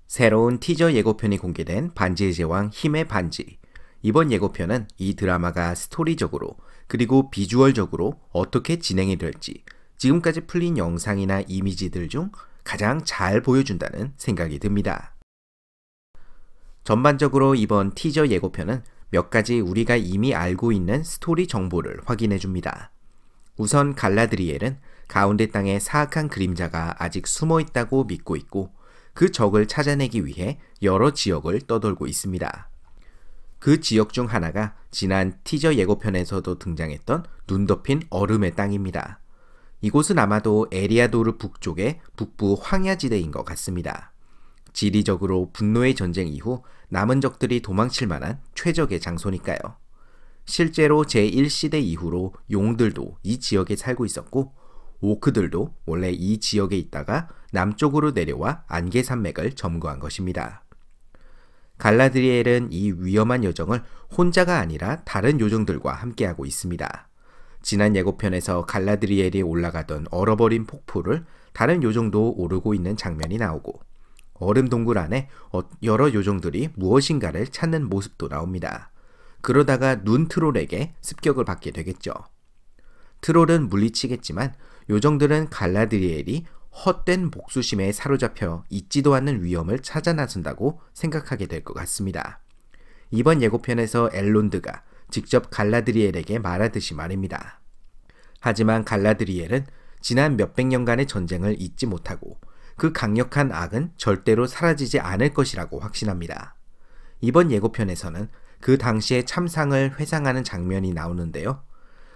새로운 티저 예고편이 공개된 반지의 제왕 힘의 반지. 이번 예고편은 이 드라마가 스토리적으로 그리고 비주얼적으로 어떻게 진행이 될지 지금까지 풀린 영상이나 이미지들 중 가장 잘 보여준다는 생각이 듭니다. 전반적으로 이번 티저 예고편은 몇 가지 우리가 이미 알고 있는 스토리 정보를 확인해 줍니다. 우선 갈라드리엘은 가운데 땅에 사악한 그림자가 아직 숨어 있다고 믿고 있고 그 적을 찾아내기 위해 여러 지역을 떠돌고 있습니다. 그 지역 중 하나가 지난 티저 예고편에서도 등장했던 눈 덮인 얼음의 땅입니다. 이곳은 아마도 에리아도르 북쪽의 북부 황야지대인 것 같습니다. 지리적으로 분노의 전쟁 이후 남은 적들이 도망칠 만한 최적의 장소니까요. 실제로 제1시대 이후로 용들도 이 지역에 살고 있었고 오크들도 원래 이 지역에 있다가 남쪽으로 내려와 안개산맥을 점거한 것입니다. 갈라드리엘은 이 위험한 여정을 혼자가 아니라 다른 요정들과 함께하고 있습니다. 지난 예고편에서 갈라드리엘이 올라가던 얼어버린 폭포를 다른 요정도 오르고 있는 장면이 나오고 얼음 동굴 안에 여러 요정들이 무엇인가를 찾는 모습도 나옵니다. 그러다가 눈 트롤에게 습격을 받게 되겠죠. 트롤은 물리치겠지만 요정들은 갈라드리엘이 헛된 목수심에 사로잡혀 있지도 않는 위험을 찾아 나선다고 생각하게 될 것 같습니다. 이번 예고편에서 엘론드가 직접 갈라드리엘에게 말하듯이 말입니다. 하지만 갈라드리엘은 지난 몇백 년간의 전쟁을 잊지 못하고 그 강력한 악은 절대로 사라지지 않을 것이라고 확신합니다. 이번 예고편에서는 그 당시의 참상을 회상하는 장면이 나오는데요.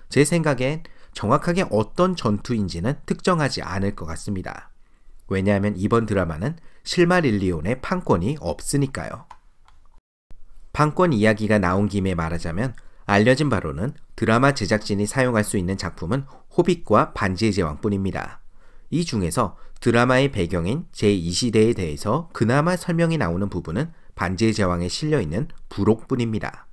제 생각엔 정확하게 어떤 전투인지는 특정하지 않을 것 같습니다. 왜냐하면 이번 드라마는 실마릴리온의 판권이 없으니까요. 판권 이야기가 나온 김에 말하자면 알려진 바로는 드라마 제작진이 사용할 수 있는 작품은 호빗과 반지의 제왕뿐입니다. 이 중에서 드라마의 배경인 제2시대에 대해서 그나마 설명이 나오는 부분은 반지의 제왕에 실려있는 부록뿐입니다.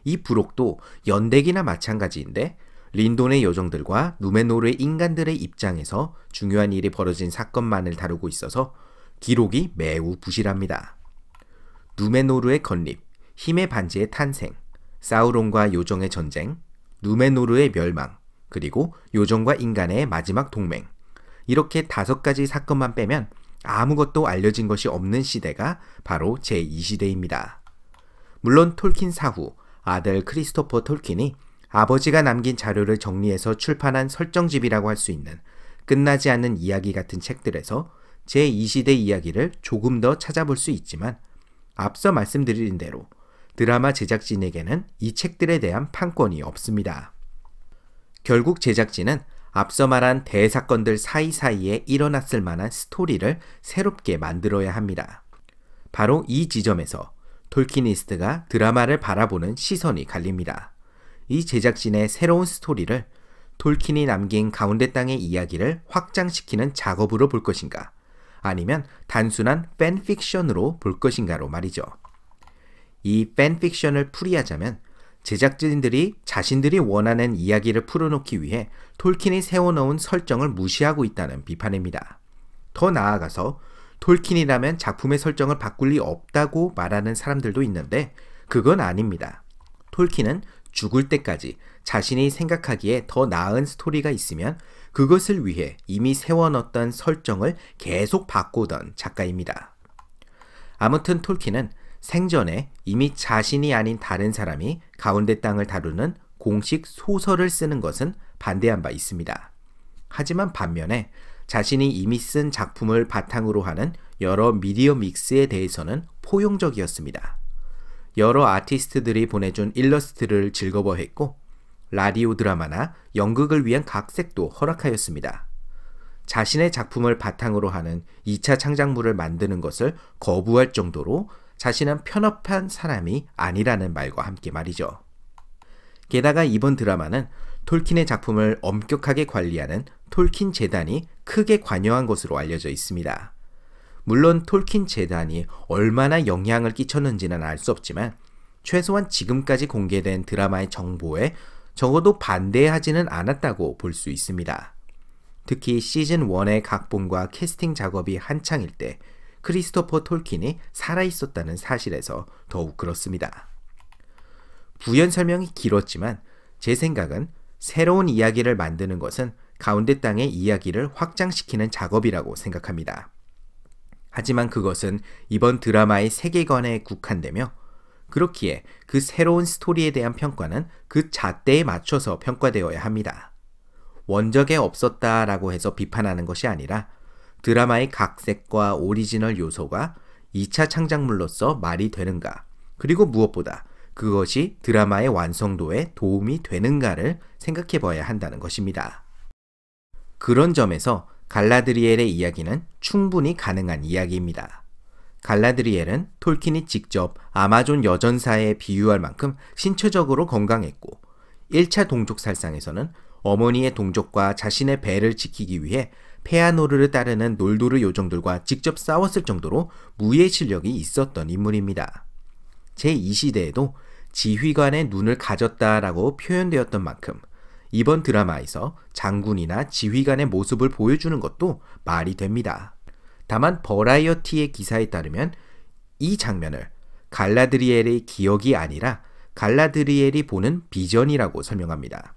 이 부록도 연대기나 마찬가지인데 린돈의 요정들과 누메노르의 인간들의 입장에서 중요한 일이 벌어진 사건만을 다루고 있어서 기록이 매우 부실합니다. 누메노르의 건립, 힘의 반지의 탄생, 사우론과 요정의 전쟁, 누메노르의 멸망, 그리고 요정과 인간의 마지막 동맹, 이렇게 5가지 사건만 빼면 아무것도 알려진 것이 없는 시대가 바로 제2시대입니다. 물론 톨킨 사후 아들 크리스토퍼 톨킨이 아버지가 남긴 자료를 정리해서 출판한 설정집이라고 할 수 있는 끝나지 않는 이야기 같은 책들에서 제2시대 이야기를 조금 더 찾아볼 수 있지만 앞서 말씀드린 대로 드라마 제작진에게는 이 책들에 대한 판권이 없습니다. 결국 제작진은 앞서 말한 대사건들 사이사이에 일어났을 만한 스토리를 새롭게 만들어야 합니다. 바로 이 지점에서 톨키니스트가 드라마를 바라보는 시선이 갈립니다. 이 제작진의 새로운 스토리를 톨킨이 남긴 가운데 땅의 이야기를 확장시키는 작업으로 볼 것인가, 아니면 단순한 팬픽션으로 볼 것인가로 말이죠. 이 팬픽션을 풀이하자면 제작진들이 자신들이 원하는 이야기를 풀어놓기 위해 톨킨이 세워놓은 설정을 무시하고 있다는 비판입니다. 더 나아가서 톨킨이라면 작품의 설정을 바꿀 리 없다고 말하는 사람들도 있는데 그건 아닙니다. 톨킨은 죽을 때까지 자신이 생각하기에 더 나은 스토리가 있으면 그것을 위해 이미 세워놓던 설정을 계속 바꾸던 작가입니다. 아무튼 톨킨은 생전에 이미 자신이 아닌 다른 사람이 가운데 땅을 다루는 공식 소설을 쓰는 것은 반대한 바 있습니다. 하지만 반면에 자신이 이미 쓴 작품을 바탕으로 하는 여러 미디어 믹스에 대해서는 포용적이었습니다. 여러 아티스트들이 보내준 일러스트를 즐거워했고 라디오 드라마나 연극을 위한 각색도 허락하였습니다. 자신의 작품을 바탕으로 하는 2차 창작물을 만드는 것을 거부할 정도로 자신은 편협한 사람이 아니라는 말과 함께 말이죠. 게다가 이번 드라마는 톨킨의 작품을 엄격하게 관리하는 톨킨 재단이 크게 관여한 것으로 알려져 있습니다. 물론 톨킨 재단이 얼마나 영향을 끼쳤는지는 알 수 없지만 최소한 지금까지 공개된 드라마의 정보에 적어도 반대하지는 않았다고 볼 수 있습니다. 특히 시즌 1의 각본과 캐스팅 작업이 한창일 때 크리스토퍼 톨킨이 살아있었다는 사실에서 더욱 그렇습니다. 부연 설명이 길었지만 제 생각은 새로운 이야기를 만드는 것은 가운데 땅의 이야기를 확장시키는 작업이라고 생각합니다. 하지만 그것은 이번 드라마의 세계관에 국한되며 그렇기에 그 새로운 스토리에 대한 평가는 그 잣대에 맞춰서 평가되어야 합니다. 원작에 없었다라고 해서 비판하는 것이 아니라 드라마의 각색과 오리지널 요소가 2차 창작물로서 말이 되는가, 그리고 무엇보다 그것이 드라마의 완성도에 도움이 되는가를 생각해 봐야 한다는 것입니다. 그런 점에서 갈라드리엘의 이야기는 충분히 가능한 이야기입니다. 갈라드리엘은 톨킨이 직접 아마존 여전사에 비유할 만큼 신체적으로 건강했고 1차 동족살상에서는 어머니의 동족과 자신의 배를 지키기 위해 페아노르를 따르는 놀도르 요정들과 직접 싸웠을 정도로 무예 실력이 있었던 인물입니다. 제2시대에도 지휘관의 눈을 가졌다라고 표현되었던 만큼 이번 드라마에서 장군이나 지휘관의 모습을 보여주는 것도 말이 됩니다. 다만 버라이어티의 기사에 따르면 이 장면을 갈라드리엘의 기억이 아니라 갈라드리엘이 보는 비전이라고 설명합니다.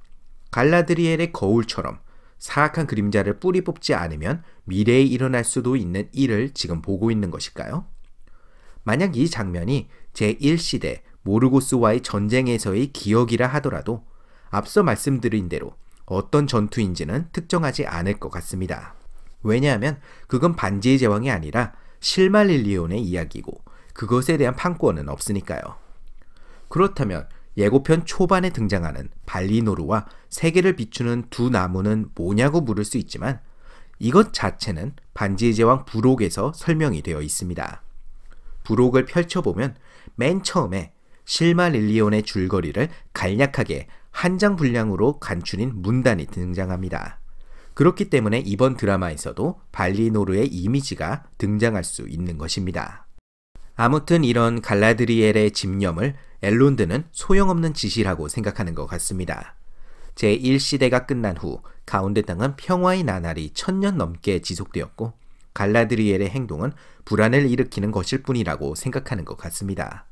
갈라드리엘의 거울처럼 사악한 그림자를 뿌리 뽑지 않으면 미래에 일어날 수도 있는 일을 지금 보고 있는 것일까요? 만약 이 장면이 제1시대 모르고스와의 전쟁에서의 기억이라 하더라도 앞서 말씀드린 대로 어떤 전투인지는 특정하지 않을 것 같습니다. 왜냐하면 그건 반지의 제왕이 아니라 실마릴리온의 이야기고 그것에 대한 판권은 없으니까요. 그렇다면 예고편 초반에 등장하는 발리노르와 세계를 비추는 두 나무는 뭐냐고 물을 수 있지만 이것 자체는 반지의 제왕 부록에서 설명이 되어 있습니다. 부록을 펼쳐보면 맨 처음에 실마릴리온의 줄거리를 간략하게 한 장 분량으로 간추린 문단이 등장합니다. 그렇기 때문에 이번 드라마에서도 발리노르의 이미지가 등장할 수 있는 것입니다. 아무튼 이런 갈라드리엘의 집념을 엘론드는 소용없는 짓이라고 생각하는 것 같습니다. 제1시대가 끝난 후 가운데 땅은 평화의 나날이 1000년 넘게 지속되었고 갈라드리엘의 행동은 불안을 일으키는 것일 뿐이라고 생각하는 것 같습니다.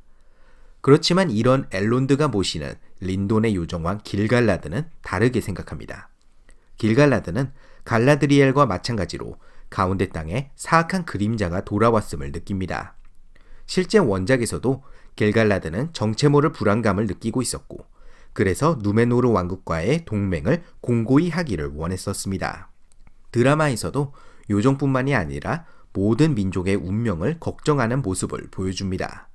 그렇지만 이런 엘론드가 모시는 린돈의 요정왕 길갈라드는 다르게 생각합니다. 길갈라드는 갈라드리엘과 마찬가지로 가운데 땅에 사악한 그림자가 돌아왔음을 느낍니다. 실제 원작에서도 길갈라드는 정체 모를 불안감을 느끼고 있었고 그래서 누메노르 왕국과의 동맹을 공고히 하기를 원했었습니다. 드라마에서도 요정뿐만이 아니라 모든 민족의 운명을 걱정하는 모습을 보여줍니다.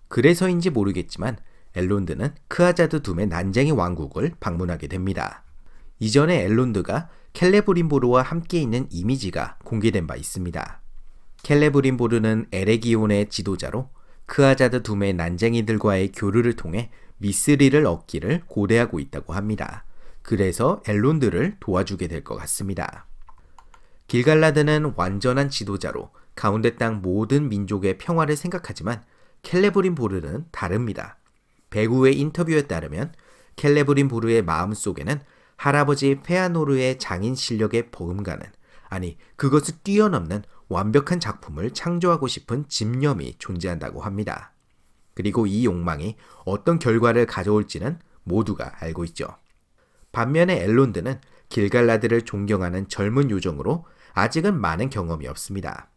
그래서인지 모르겠지만 엘론드는 크아자드 둠의 난쟁이 왕국을 방문하게 됩니다. 이전에 엘론드가 켈레브린보르와 함께 있는 이미지가 공개된 바 있습니다. 켈레브린보르는 에레기온의 지도자로 크아자드 둠의 난쟁이들과의 교류를 통해 미스리를 얻기를 고대하고 있다고 합니다. 그래서 엘론드를 도와주게 될 것 같습니다. 길갈라드는 완전한 지도자로 가운데 땅 모든 민족의 평화를 생각하지만 켈레브린보르는 다릅니다. 배우의 인터뷰에 따르면 켈레브린보르의 마음속에는 할아버지 페아노르의 장인 실력에 버금가는, 아니 그것을 뛰어넘는 완벽한 작품을 창조하고 싶은 집념이 존재한다고 합니다. 그리고 이 욕망이 어떤 결과를 가져올지는 모두가 알고 있죠. 반면에 엘론드는 길갈라드를 존경하는 젊은 요정으로 아직은 많은 경험이 없습니다.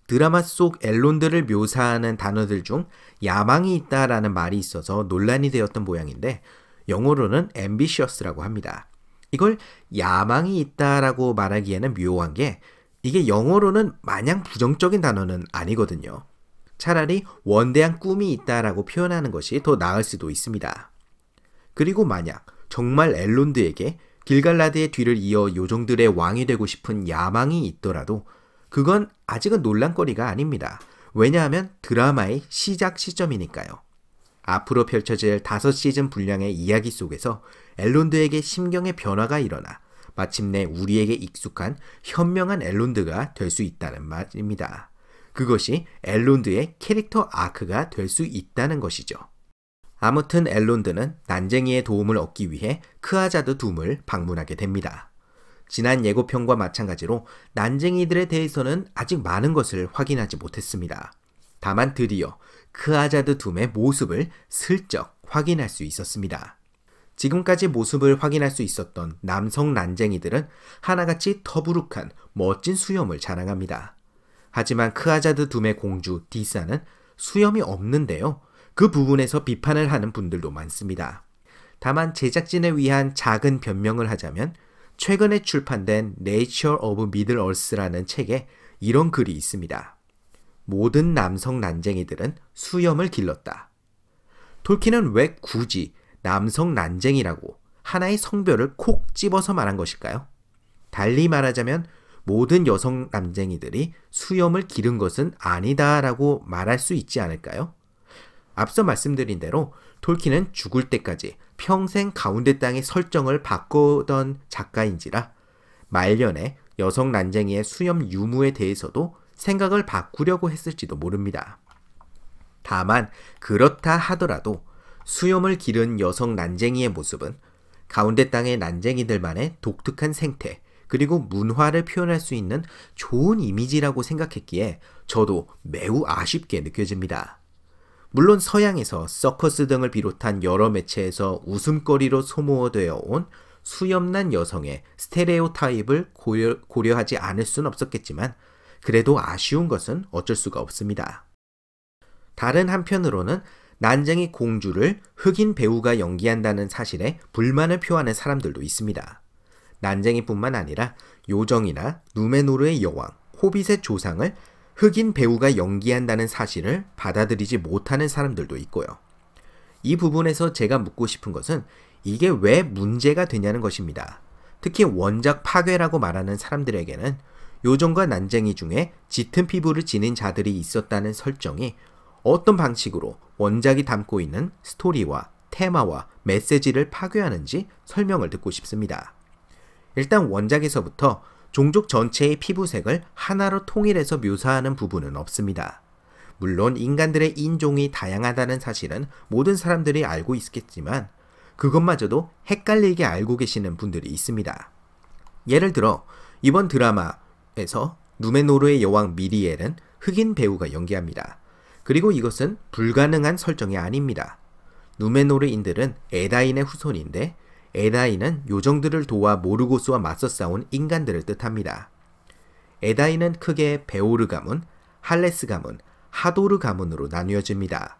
드라마 속 엘론드를 묘사하는 단어들 중 야망이 있다라는 말이 있어서 논란이 되었던 모양인데 영어로는 ambitious라고 합니다. 이걸 야망이 있다라고 말하기에는 묘한 게 이게 영어로는 마냥 부정적인 단어는 아니거든요. 차라리 원대한 꿈이 있다라고 표현하는 것이 더 나을 수도 있습니다. 그리고 만약 정말 엘론드에게 길갈라드의 뒤를 이어 요정들의 왕이 되고 싶은 야망이 있더라도 그건 아직은 논란거리가 아닙니다. 왜냐하면 드라마의 시작 시점이니까요. 앞으로 펼쳐질 5시즌 분량의 이야기 속에서 엘론드에게 심경의 변화가 일어나 마침내 우리에게 익숙한 현명한 엘론드가 될 수 있다는 말입니다. 그것이 엘론드의 캐릭터 아크가 될 수 있다는 것이죠. 아무튼 엘론드는 난쟁이의 도움을 얻기 위해 크아자드 둠을 방문하게 됩니다. 지난 예고편과 마찬가지로 난쟁이들에 대해서는 아직 많은 것을 확인하지 못했습니다. 다만 드디어 크아자드 둠의 모습을 슬쩍 확인할 수 있었습니다. 지금까지 모습을 확인할 수 있었던 남성 난쟁이들은 하나같이 터부룩한 멋진 수염을 자랑합니다. 하지만 크아자드 둠의 공주 디사는 수염이 없는데요. 그 부분에서 비판을 하는 분들도 많습니다. 다만 제작진을 위한 작은 변명을 하자면 최근에 출판된 Nature of Middle Earth라는 책에 이런 글이 있습니다. 모든 남성 난쟁이들은 수염을 길렀다. 톨킨은 왜 굳이 남성 난쟁이라고 하나의 성별을 콕 집어서 말한 것일까요? 달리 말하자면 모든 여성 난쟁이들이 수염을 기른 것은 아니다라고 말할 수 있지 않을까요? 앞서 말씀드린 대로 톨킨은 죽을 때까지 평생 가운데 땅의 설정을 바꾸던 작가인지라 말년에 여성 난쟁이의 수염 유무에 대해서도 생각을 바꾸려고 했을지도 모릅니다. 다만 그렇다 하더라도 수염을 기른 여성 난쟁이의 모습은 가운데 땅의 난쟁이들만의 독특한 생태 그리고 문화를 표현할 수 있는 좋은 이미지라고 생각했기에 저도 매우 아쉽게 느껴집니다. 물론 서양에서 서커스 등을 비롯한 여러 매체에서 웃음거리로 소모되어 온 수염난 여성의 스테레오타입을 고려하지 않을 순 없었겠지만 그래도 아쉬운 것은 어쩔 수가 없습니다. 다른 한편으로는 난쟁이 공주를 흑인 배우가 연기한다는 사실에 불만을 표하는 사람들도 있습니다. 난쟁이뿐만 아니라 요정이나 누메노르의 여왕, 호빗의 조상을 흑인 배우가 연기한다는 사실을 받아들이지 못하는 사람들도 있고요. 이 부분에서 제가 묻고 싶은 것은 이게 왜 문제가 되냐는 것입니다. 특히 원작 파괴라고 말하는 사람들에게는 요정과 난쟁이 중에 짙은 피부를 지닌 자들이 있었다는 설정이 어떤 방식으로 원작이 담고 있는 스토리와 테마와 메시지를 파괴하는지 설명을 듣고 싶습니다. 일단 원작에서부터 종족 전체의 피부색을 하나로 통일해서 묘사하는 부분은 없습니다. 물론 인간들의 인종이 다양하다는 사실은 모든 사람들이 알고 있겠지만 그것마저도 헷갈리게 알고 계시는 분들이 있습니다. 예를 들어 이번 드라마에서 누메노르의 여왕 미리엘은 흑인 배우가 연기합니다. 그리고 이것은 불가능한 설정이 아닙니다. 누메노르인들은 에다인의 후손인데 에다인은 요정들을 도와 모르고스와 맞서 싸운 인간들을 뜻합니다. 에다인은 크게 베오르 가문, 할레스 가문, 하도르 가문으로 나뉘어집니다.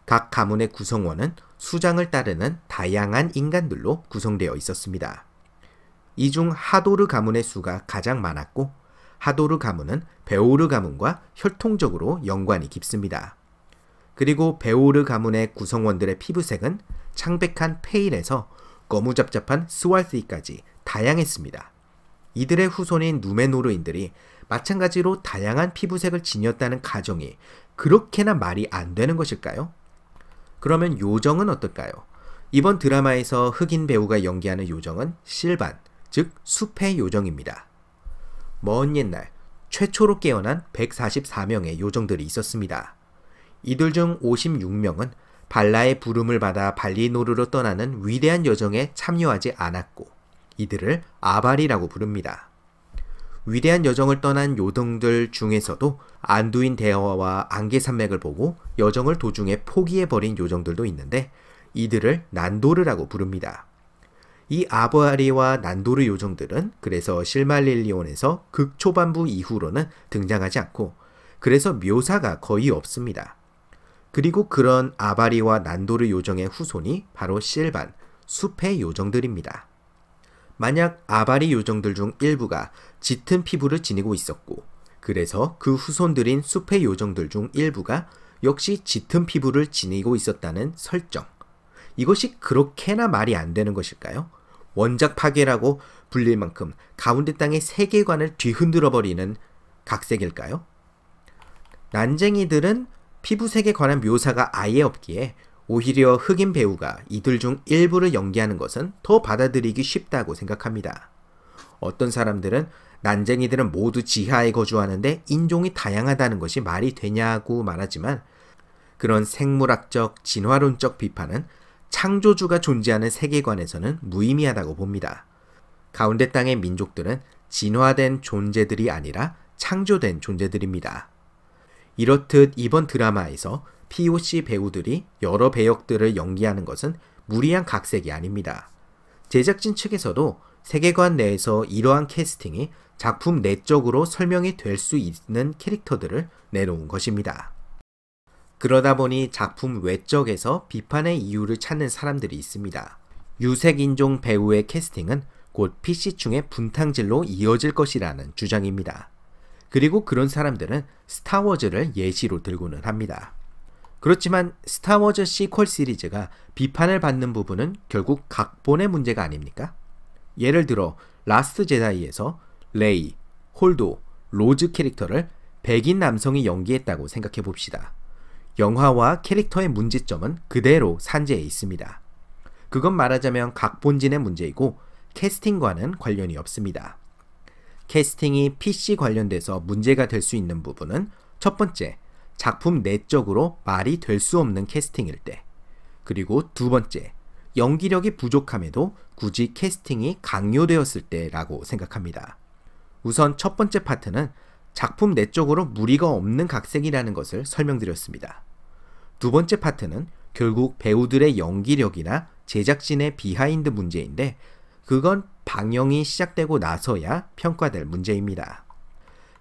각 가문의 구성원은 수장을 따르는 다양한 인간들로 구성되어 있었습니다. 이 중 하도르 가문의 수가 가장 많았고 하도르 가문은 베오르 가문과 혈통적으로 연관이 깊습니다. 그리고 베오르 가문의 구성원들의 피부색은 창백한 페일에서 거무잡잡한 스왈스이까지 다양했습니다. 이들의 후손인 누메노르인들이 마찬가지로 다양한 피부색을 지녔다는 가정이 그렇게나 말이 안 되는 것일까요? 그러면 요정은 어떨까요? 이번 드라마에서 흑인 배우가 연기하는 요정은 실반, 즉 숲의 요정입니다. 먼 옛날 최초로 깨어난 144명의 요정들이 있었습니다. 이들 중 56명은 발라의 부름을 받아 발리노르로 떠나는 위대한 여정에 참여하지 않았고 이들을 아발이라고 부릅니다. 위대한 여정을 떠난 요정들 중에서도 안두인 대화와 안개산맥을 보고 여정을 도중에 포기해버린 요정들도 있는데 이들을 난도르라고 부릅니다. 이 아발이와 난도르 요정들은 그래서 실마릴리온에서 극초반부 이후로는 등장하지 않고 그래서 묘사가 거의 없습니다. 그리고 그런 아바리와 난도르 요정의 후손이 바로 실반, 숲의 요정들입니다. 만약 아바리 요정들 중 일부가 짙은 피부를 지니고 있었고 그래서 그 후손들인 숲의 요정들 중 일부가 역시 짙은 피부를 지니고 있었다는 설정. 이것이 그렇게나 말이 안 되는 것일까요? 원작 파괴라고 불릴 만큼 가운데 땅의 세계관을 뒤흔들어버리는 각색일까요? 난쟁이들은 피부색에 관한 묘사가 아예 없기에 오히려 흑인 배우가 이들 중 일부를 연기하는 것은 더 받아들이기 쉽다고 생각합니다. 어떤 사람들은 난쟁이들은 모두 지하에 거주하는데 인종이 다양하다는 것이 말이 되냐고 말하지만 그런 생물학적, 진화론적 비판은 창조주가 존재하는 세계관에서는 무의미하다고 봅니다. 가운데 땅의 민족들은 진화된 존재들이 아니라 창조된 존재들입니다. 이렇듯 이번 드라마에서 POC 배우들이 여러 배역들을 연기하는 것은 무리한 각색이 아닙니다. 제작진 측에서도 세계관 내에서 이러한 캐스팅이 작품 내적으로 설명이 될 수 있는 캐릭터들을 내놓은 것입니다. 그러다 보니 작품 외적에서 비판의 이유를 찾는 사람들이 있습니다. 유색인종 배우의 캐스팅은 곧 PC충의 분탕질로 이어질 것이라는 주장입니다. 그리고 그런 사람들은 스타워즈를 예시로 들고는 합니다. 그렇지만 스타워즈 시퀄 시리즈가 비판을 받는 부분은 결국 각본의 문제가 아닙니까? 예를 들어 라스트 제다이에서 레이, 홀도, 로즈 캐릭터를 백인 남성이 연기했다고 생각해 봅시다. 영화와 캐릭터의 문제점은 그대로 산재해 있습니다. 그건 말하자면 각본진의 문제이고 캐스팅과는 관련이 없습니다. 캐스팅이 PC 관련돼서 문제가 될 수 있는 부분은 첫 번째, 작품 내적으로 말이 될 수 없는 캐스팅일 때, 그리고 두 번째, 연기력이 부족함에도 굳이 캐스팅이 강요되었을 때라고 생각합니다. 우선 첫 번째 파트는 작품 내적으로 무리가 없는 각색이라는 것을 설명드렸습니다. 두 번째 파트는 결국 배우들의 연기력이나 제작진의 비하인드 문제인데 그건 방영이 시작되고 나서야 평가될 문제입니다.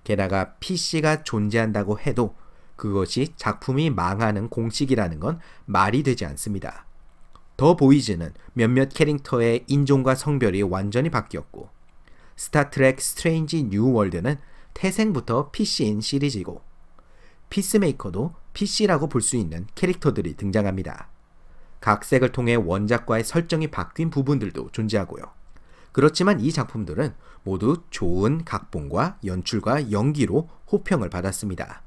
게다가 PC가 존재한다고 해도 그것이 작품이 망하는 공식이라는 건 말이 되지 않습니다. 더 보이즈는 몇몇 캐릭터의 인종과 성별이 완전히 바뀌었고 스타트렉 스트레인지 뉴 월드는 태생부터 PC인 시리즈이고 피스메이커도 PC라고 볼 수 있는 캐릭터들이 등장합니다. 각색을 통해 원작과의 설정이 바뀐 부분들도 존재하고요. 그렇지만 이 작품들은 모두 좋은 각본과 연출과 연기로 호평을 받았습니다.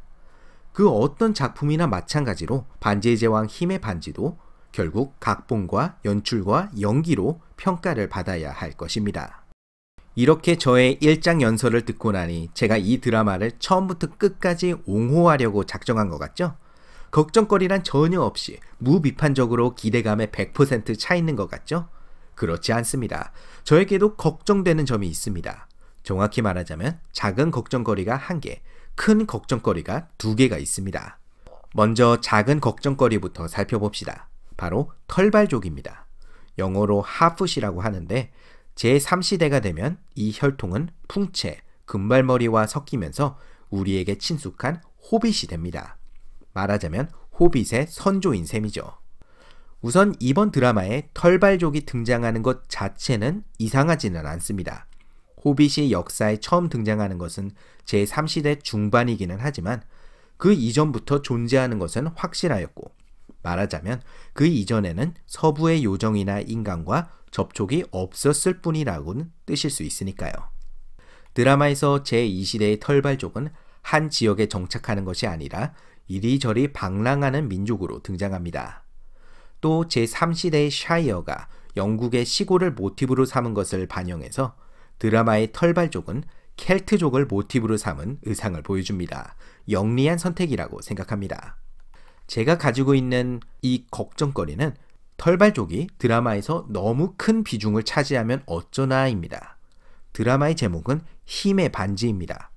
그 어떤 작품이나 마찬가지로 반지의 제왕 힘의 반지도 결국 각본과 연출과 연기로 평가를 받아야 할 것입니다. 이렇게 저의 일장 연설을 듣고 나니 제가 이 드라마를 처음부터 끝까지 옹호하려고 작정한 것 같죠? 걱정거리란 전혀 없이 무비판적으로 기대감에 100% 차 있는 것 같죠? 그렇지 않습니다. 저에게도 걱정되는 점이 있습니다. 정확히 말하자면 작은 걱정거리가 1개, 큰 걱정거리가 2개가 있습니다. 먼저 작은 걱정거리부터 살펴봅시다. 바로 털발족입니다. 영어로 하풋이라고 하는데 제3시대가 되면 이 혈통은 풍채, 금발머리와 섞이면서 우리에게 친숙한 호빗이 됩니다. 말하자면 호빗의 선조인 셈이죠. 우선 이번 드라마에 털발족이 등장하는 것 자체는 이상하지는 않습니다. 호빗이 역사에 처음 등장하는 것은 제3시대 중반이기는 하지만 그 이전부터 존재하는 것은 확실하였고 말하자면 그 이전에는 서부의 요정이나 인간과 접촉이 없었을 뿐이라고는 뜨실 수 있으니까요. 드라마에서 제2시대의 털발족은 한 지역에 정착하는 것이 아니라 이리저리 방랑하는 민족으로 등장합니다. 또 제3시대의 샤이어가 영국의 시골을 모티브로 삼은 것을 반영해서 드라마의 털발족은 켈트족을 모티브로 삼은 의상을 보여줍니다. 영리한 선택이라고 생각합니다. 제가 가지고 있는 이 걱정거리는 털발족이 드라마에서 너무 큰 비중을 차지하면 어쩌나입니다. 드라마의 제목은 힘의 반지입니다.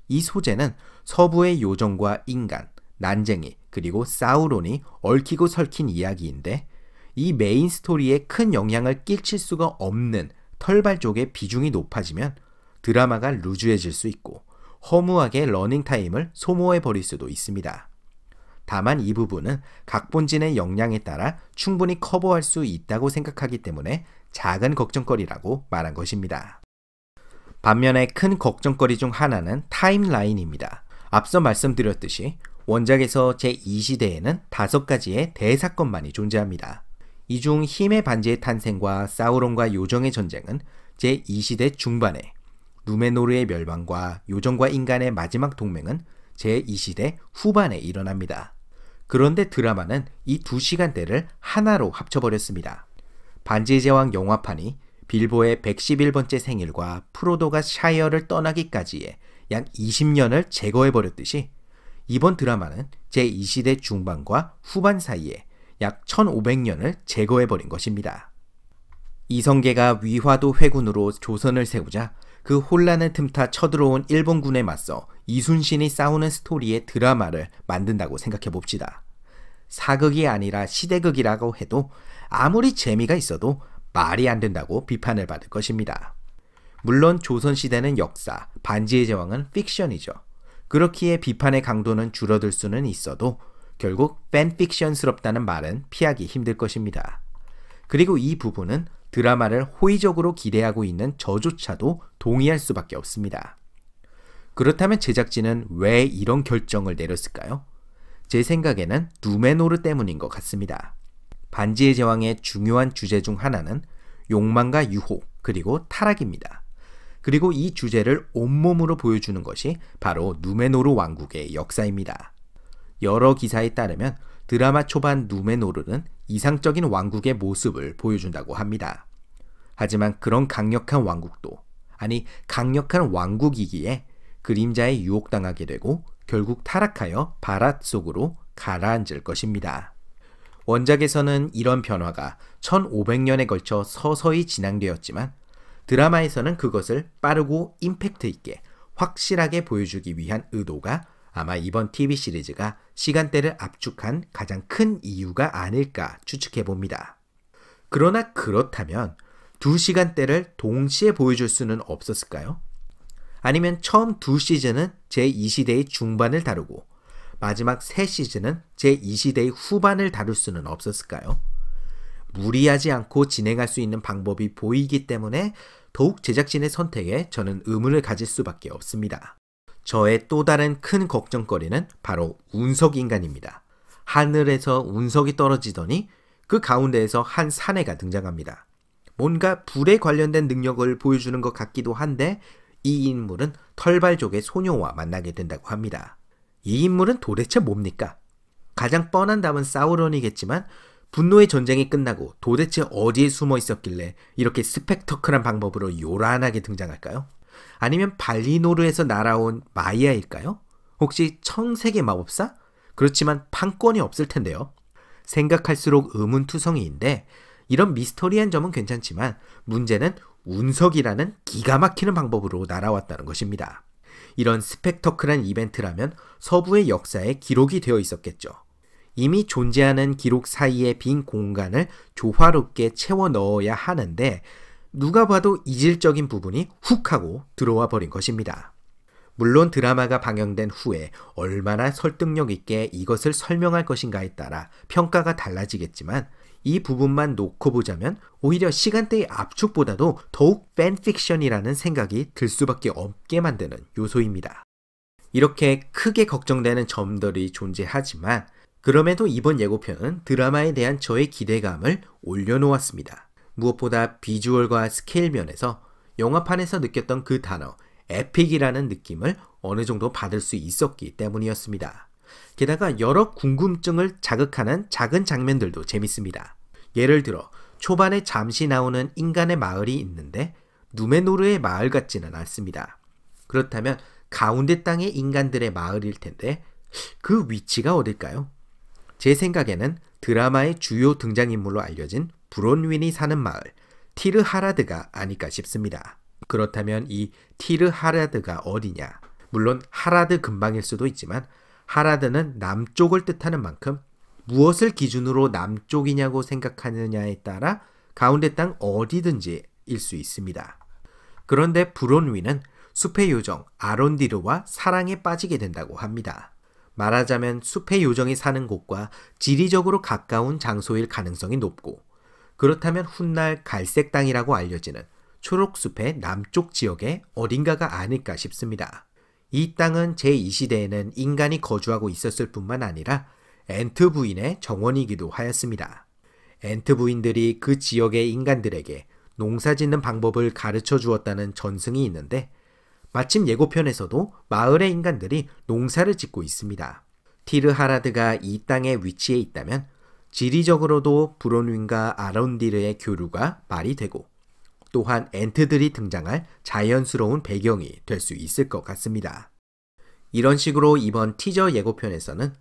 이 소재는 서부의 요정과 인간, 난쟁이, 그리고 사우론이 얽히고 설킨 이야기인데 이 메인 스토리에 큰 영향을 끼칠 수가 없는 털발족의 비중이 높아지면 드라마가 루즈해질 수 있고 허무하게 러닝타임을 소모해버릴 수도 있습니다. 다만 이 부분은 각본진의 역량에 따라 충분히 커버할 수 있다고 생각하기 때문에 작은 걱정거리라고 말한 것입니다. 반면에 큰 걱정거리 중 하나는 타임라인입니다. 앞서 말씀드렸듯이 원작에서 제2시대에는 5가지의 대사건만이 존재합니다. 이 중 힘의 반지의 탄생과 사우론과 요정의 전쟁은 제2시대 중반에, 누메노르의 멸망과 요정과 인간의 마지막 동맹은 제2시대 후반에 일어납니다. 그런데 드라마는 이 2시간대를 하나로 합쳐버렸습니다. 반지의 제왕 영화판이 빌보의 111번째 생일과 프로도가 샤이어를 떠나기까지의 약 20년을 제거해버렸듯이 이번 드라마는 제2시대 중반과 후반 사이에 약 1500년을 제거해버린 것입니다. 이성계가 위화도 회군으로 조선을 세우자 그 혼란을 틈타 쳐들어온 일본군에 맞서 이순신이 싸우는 스토리의 드라마를 만든다고 생각해 봅시다. 사극이 아니라 시대극이라고 해도 아무리 재미가 있어도 말이 안 된다고 비판을 받을 것입니다. 물론 조선시대는 역사, 반지의 제왕은 픽션이죠. 그렇기에 비판의 강도는 줄어들 수는 있어도 결국 팬픽션스럽다는 말은 피하기 힘들 것입니다. 그리고 이 부분은 드라마를 호의적으로 기대하고 있는 저조차도 동의할 수밖에 없습니다. 그렇다면 제작진은 왜 이런 결정을 내렸을까요? 제 생각에는 누메노르 때문인 것 같습니다. 반지의 제왕의 중요한 주제 중 하나는 욕망과 유혹, 그리고 타락입니다. 그리고 이 주제를 온몸으로 보여주는 것이 바로 누메노르 왕국의 역사입니다. 여러 기사에 따르면 드라마 초반 누메노르는 이상적인 왕국의 모습을 보여준다고 합니다. 하지만 그런 강력한 왕국도, 아니 강력한 왕국이기에 그림자에 유혹당하게 되고 결국 타락하여 바랏 속으로 가라앉을 것입니다. 원작에서는 이런 변화가 1500년에 걸쳐 서서히 진행되었지만 드라마에서는 그것을 빠르고 임팩트 있게 확실하게 보여주기 위한 의도가 아마 이번 TV 시리즈가 시간대를 압축한 가장 큰 이유가 아닐까 추측해 봅니다. 그러나 그렇다면 두 시간대를 동시에 보여줄 수는 없었을까요? 아니면 처음 두 시즌은 제2시대의 중반을 다루고 마지막 세 시즌은 제2시대의 후반을 다룰 수는 없었을까요? 무리하지 않고 진행할 수 있는 방법이 보이기 때문에 더욱 제작진의 선택에 저는 의문을 가질 수밖에 없습니다. 저의 또 다른 큰 걱정거리는 바로 운석인간입니다. 하늘에서 운석이 떨어지더니 그 가운데에서 한 사내가 등장합니다. 뭔가 불에 관련된 능력을 보여주는 것 같기도 한데 이 인물은 털발족의 소녀와 만나게 된다고 합니다. 이 인물은 도대체 뭡니까? 가장 뻔한 답은 사우론이겠지만 분노의 전쟁이 끝나고 도대체 어디에 숨어 있었길래 이렇게 스펙터클한 방법으로 요란하게 등장할까요? 아니면 발리노르에서 날아온 마이아일까요? 혹시 청세계 마법사? 그렇지만 판권이 없을 텐데요. 생각할수록 의문투성이인데 이런 미스터리한 점은 괜찮지만 문제는 운석이라는 기가 막히는 방법으로 날아왔다는 것입니다. 이런 스펙터클한 이벤트라면 서부의 역사에 기록이 되어 있었겠죠. 이미 존재하는 기록 사이의 빈 공간을 조화롭게 채워 넣어야 하는데 누가 봐도 이질적인 부분이 훅 하고 들어와 버린 것입니다. 물론 드라마가 방영된 후에 얼마나 설득력 있게 이것을 설명할 것인가에 따라 평가가 달라지겠지만 이 부분만 놓고 보자면 오히려 시간대의 압축보다도 더욱 팬픽션이라는 생각이 들 수밖에 없게 만드는 요소입니다. 이렇게 크게 걱정되는 점들이 존재하지만 그럼에도 이번 예고편은 드라마에 대한 저의 기대감을 올려놓았습니다. 무엇보다 비주얼과 스케일 면에서 영화판에서 느꼈던 그 단어 에픽이라는 느낌을 어느 정도 받을 수 있었기 때문이었습니다. 게다가 여러 궁금증을 자극하는 작은 장면들도 재밌습니다. 예를 들어 초반에 잠시 나오는 인간의 마을이 있는데 누메노르의 마을 같지는 않습니다. 그렇다면 가운데 땅의 인간들의 마을일 텐데 그 위치가 어딜까요? 제 생각에는 드라마의 주요 등장인물로 알려진 브론윈이 사는 마을 티르하라드가 아닐까 싶습니다. 그렇다면 이 티르하라드가 어디냐? 물론 하라드 근방일 수도 있지만 하라드는 남쪽을 뜻하는 만큼 무엇을 기준으로 남쪽이냐고 생각하느냐에 따라 가운데 땅 어디든지일 수 있습니다. 그런데 브론윈은 숲의 요정 아론디르와 사랑에 빠지게 된다고 합니다. 말하자면 숲의 요정이 사는 곳과 지리적으로 가까운 장소일 가능성이 높고 그렇다면 훗날 갈색 땅이라고 알려지는 초록숲의 남쪽 지역의 어딘가가 아닐까 싶습니다. 이 땅은 제2시대에는 인간이 거주하고 있었을 뿐만 아니라 엔트 부인의 정원이기도 하였습니다. 엔트 부인들이 그 지역의 인간들에게 농사 짓는 방법을 가르쳐 주었다는 전승이 있는데 마침 예고편에서도 마을의 인간들이 농사를 짓고 있습니다. 티르하라드가 이 땅에 위치해 있다면 지리적으로도 브론윈과 아론디르의 교류가 말이 되고 또한 엔트들이 등장할 자연스러운 배경이 될 수 있을 것 같습니다. 이런 식으로 이번 티저 예고편에서는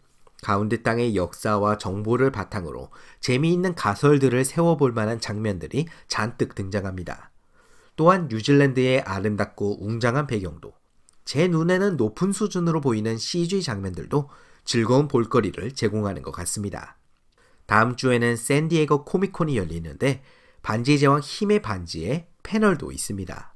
가운데 땅의 역사와 정보를 바탕으로 재미있는 가설들을 세워볼 만한 장면들이 잔뜩 등장합니다. 또한 뉴질랜드의 아름답고 웅장한 배경도, 제 눈에는 높은 수준으로 보이는 CG 장면들도 즐거운 볼거리를 제공하는 것 같습니다. 다음 주에는 샌디에고 코미콘이 열리는데 반지의 제왕 힘의 반지에 패널도 있습니다.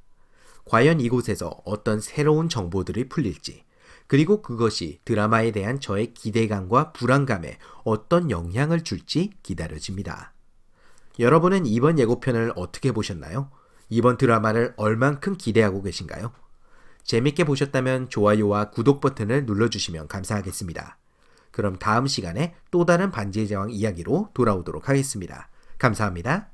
과연 이곳에서 어떤 새로운 정보들이 풀릴지, 그리고 그것이 드라마에 대한 저의 기대감과 불안감에 어떤 영향을 줄지 기다려집니다. 여러분은 이번 예고편을 어떻게 보셨나요? 이번 드라마를 얼만큼 기대하고 계신가요? 재밌게 보셨다면 좋아요와 구독 버튼을 눌러주시면 감사하겠습니다. 그럼 다음 시간에 또 다른 반지의 제왕 이야기로 돌아오도록 하겠습니다. 감사합니다.